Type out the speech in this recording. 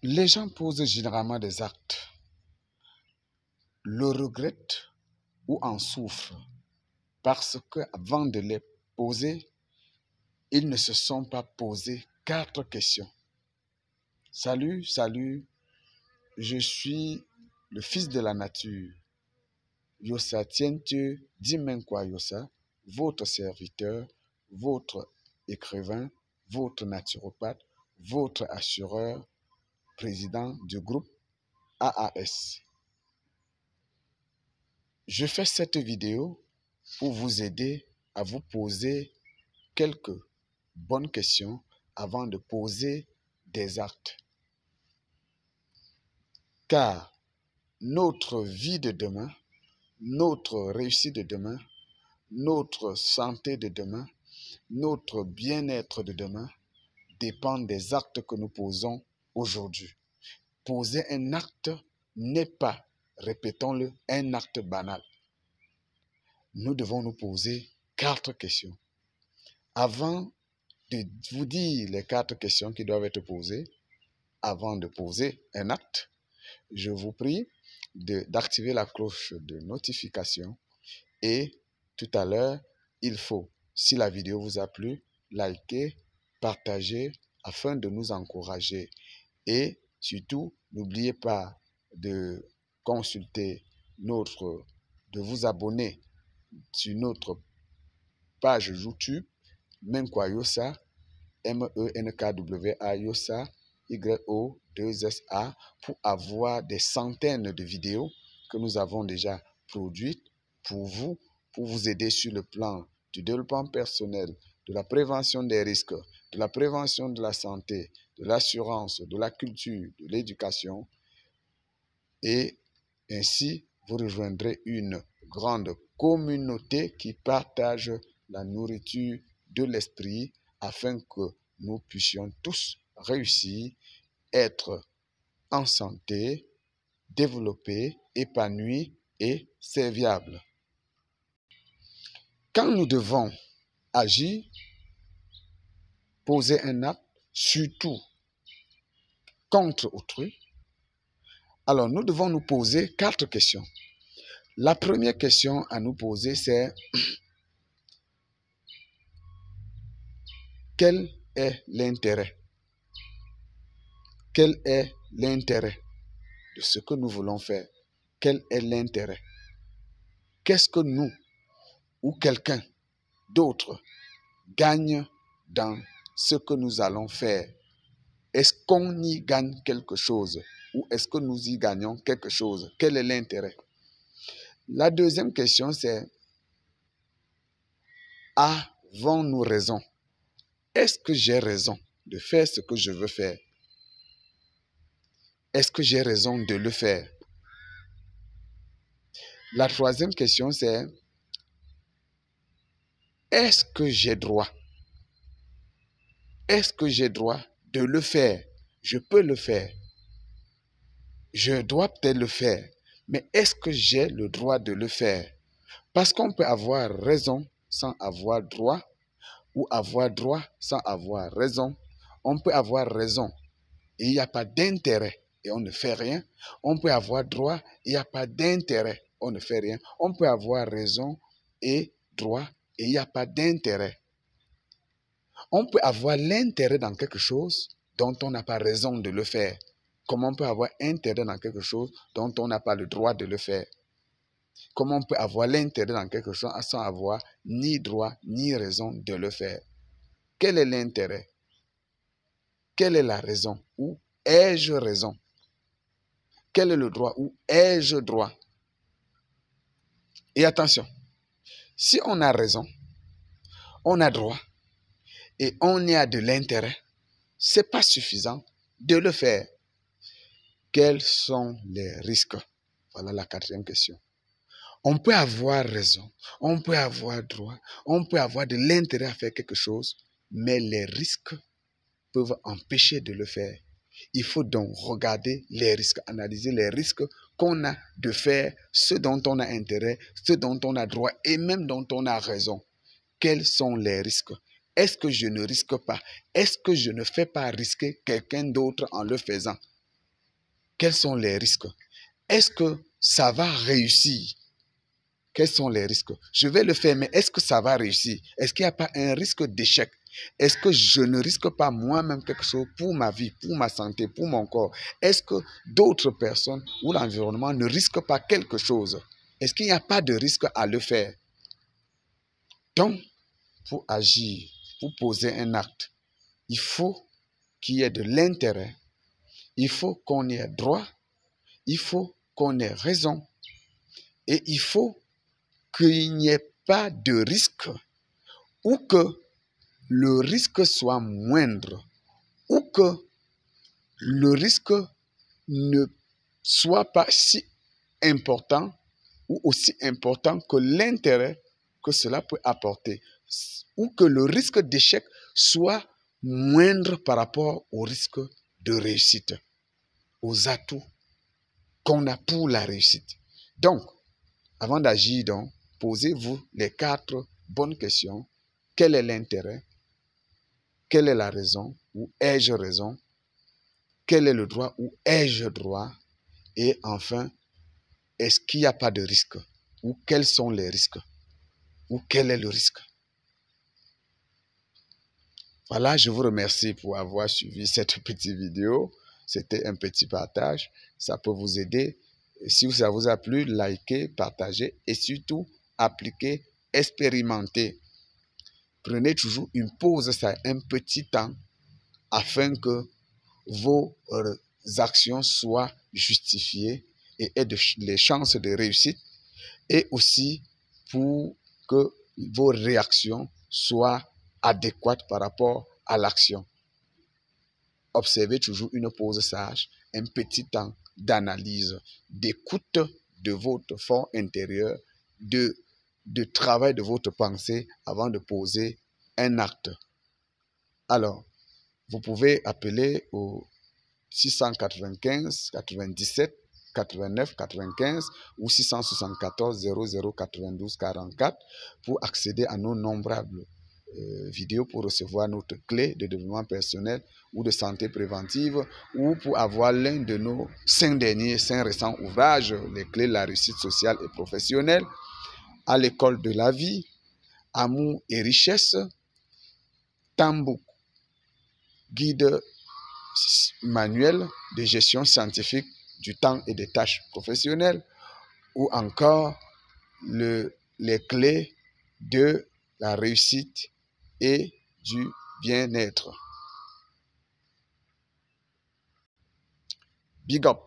Les gens posent généralement des actes, le regrettent ou en souffrent parce qu'avant de les poser, ils ne se sont pas posé 4 questions. Salut, salut, je suis le fils de la nature. Yossa tiens-tu, dis-moi quoi Yossa, votre serviteur, votre écrivain, votre naturopathe, votre assureur, président du groupe AAS. Je fais cette vidéo pour vous aider à vous poser quelques bonnes questions avant de poser des actes. Car notre vie de demain, notre réussite de demain, notre santé de demain, notre bien-être de demain dépend des actes que nous posons aujourd'hui. Poser un acte n'est pas, répétons-le, un acte banal. Nous devons nous poser 4 questions. Avant de vous dire les 4 questions qui doivent être posées, avant de poser un acte, je vous prie d'activer la cloche de notification et tout à l'heure, il faut, si la vidéo vous a plu, liker, partager afin de nous encourager. Et surtout, n'oubliez pas de consulter de vous abonner sur notre page YouTube, Menkwa Yossa, M-E-N-K-W-A Yossa, Y-O-2-S-A, pour avoir des centaines de vidéos que nous avons déjà produites pour vous aider sur le plan du développement personnel, de la prévention des risques, de la prévention de la santé, de l'assurance, de la culture, de l'éducation. Et ainsi, vous rejoindrez une grande communauté qui partage la nourriture de l'esprit afin que nous puissions tous réussir, être en santé, développés, épanouis et serviables. Quand nous devons agir, poser un acte, surtout contre autrui, alors nous devons nous poser 4 questions. La première question à nous poser, c'est quel est l'intérêt? Quel est l'intérêt de ce que nous voulons faire? Quel est l'intérêt? Qu'est-ce que nous ou quelqu'un d'autre gagne dans ce que nous allons faire? Est-ce qu'on y gagne quelque chose ou est-ce que nous y gagnons quelque chose? Quel est l'intérêt? La deuxième question, c'est avons-nous raison? Est-ce que j'ai raison de faire ce que je veux faire? Est-ce que j'ai raison de le faire? La troisième question, c'est est-ce que j'ai droit? Est-ce que j'ai droit de le faire? Je peux le faire. Je dois peut-être le faire. Mais est-ce que j'ai le droit de le faire? Parce qu'on peut avoir raison sans avoir droit, ou avoir droit sans avoir raison. On peut avoir raison et il n'y a pas d'intérêt et on ne fait rien. On peut avoir droit et il n'y a pas d'intérêt, on ne fait rien. On peut avoir raison et droit et il n'y a pas d'intérêt. On peut avoir l'intérêt dans quelque chose dont on n'a pas raison de le faire. Comment on peut avoir intérêt dans quelque chose dont on n'a pas le droit de le faire? Comment on peut avoir l'intérêt dans quelque chose sans avoir ni droit ni raison de le faire? Quel est l'intérêt? Quelle est la raison? Où ai-je raison? Quel est le droit? Où ai-je droit? Et attention, si on a raison, on a droit et on y a de l'intérêt, ce n'est pas suffisant de le faire. Quels sont les risques? Voilà la quatrième question. On peut avoir raison, on peut avoir droit, on peut avoir de l'intérêt à faire quelque chose, mais les risques peuvent empêcher de le faire. Il faut donc regarder les risques, analyser les risques qu'on a de faire ce dont on a intérêt, ce dont on a droit et même dont on a raison. Quels sont les risques? Est-ce que je ne risque pas? Est-ce que je ne fais pas risquer quelqu'un d'autre en le faisant? Quels sont les risques? Est-ce que ça va réussir? Quels sont les risques? Je vais le faire, mais est-ce que ça va réussir? Est-ce qu'il n'y a pas un risque d'échec? Est-ce que je ne risque pas moi-même quelque chose pour ma vie, pour ma santé, pour mon corps? Est-ce que d'autres personnes ou l'environnement ne risquent pas quelque chose? Est-ce qu'il n'y a pas de risque à le faire? Donc, pour agir, pour poser un acte, il faut qu'il y ait de l'intérêt, il faut qu'on ait droit, il faut qu'on ait raison et il faut qu'il n'y ait pas de risque ou que le risque soit moindre ou que le risque ne soit pas si important ou aussi important que l'intérêt que cela peut apporter ou que le risque d'échec soit moindre par rapport au risque de réussite, aux atouts qu'on a pour la réussite. Donc, avant d'agir, donc, posez-vous les 4 bonnes questions. Quel est l'intérêt? Quelle est la raison? Ou ai-je raison? Quel est le droit? Ou ai-je droit? Et enfin, est-ce qu'il n'y a pas de risque? Ou quels sont les risques? Ou quel est le risque? Voilà, je vous remercie pour avoir suivi cette petite vidéo. C'était un petit partage. Ça peut vous aider. Et si ça vous a plu, likez, partagez et surtout, appliquez, expérimentez. Prenez toujours une pause, ça un petit temps, afin que vos actions soient justifiées et aient les chances de réussite, et aussi pour que vos réactions soient adéquates par rapport à l'action. Observez toujours une pause sage, un petit temps d'analyse, d'écoute de votre fond intérieur, de travail de votre pensée avant de poser un acte. Alors, vous pouvez appeler au 695 97 89 95 ou 674 00 92 44 pour accéder à nos nombrables vidéos, pour recevoir notre clé de développement personnel ou de santé préventive, ou pour avoir l'un de nos 5 récents ouvrages, les clés de la réussite sociale et professionnelle, à l'école de la vie, amour et richesse, Tambou, guide manuel de gestion scientifique du temps et des tâches professionnelles, ou encore les clés de la réussite et du bien-être. Big up!